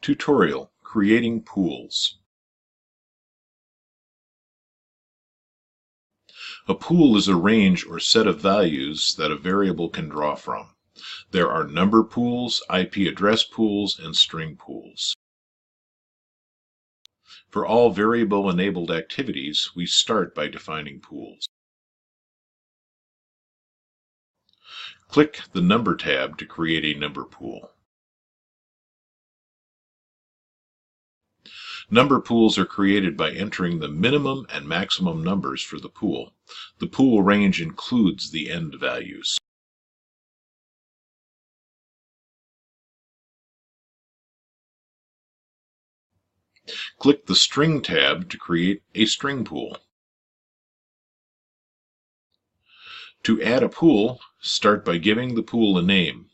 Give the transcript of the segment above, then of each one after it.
Tutorial: Creating Pools. A pool is a range or set of values that a variable can draw from. There are number pools, IP address pools, and string pools. For all variable-enabled activities, we start by defining pools. Click the Number tab to create a number pool. Number pools are created by entering the minimum and maximum numbers for the pool. The pool range includes the end values. Click the String tab to create a string pool. To add a pool, start by giving the pool a name.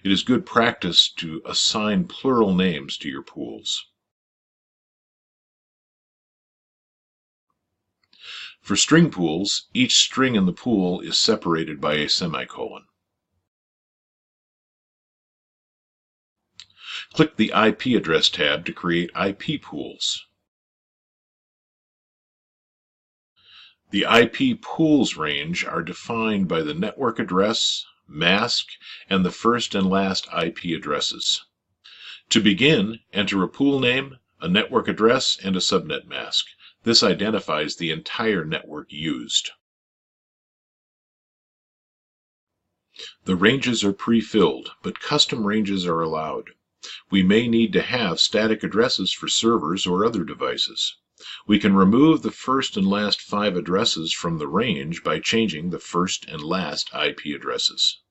It is good practice to assign plural names to your pools. For string pools, each string in the pool is separated by a semicolon. Click the IP address tab to create IP pools. The IP pools range are defined by the network address, mask, and the first and last IP addresses. To begin, enter a pool name, a network address, and a subnet mask. This identifies the entire network used. The ranges are pre-filled, but custom ranges are allowed. We may need to have static addresses for servers or other devices. We can remove the first and last 5 addresses from the range by changing the first and last IP addresses.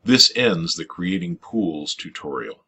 This ends the Creating Pools tutorial.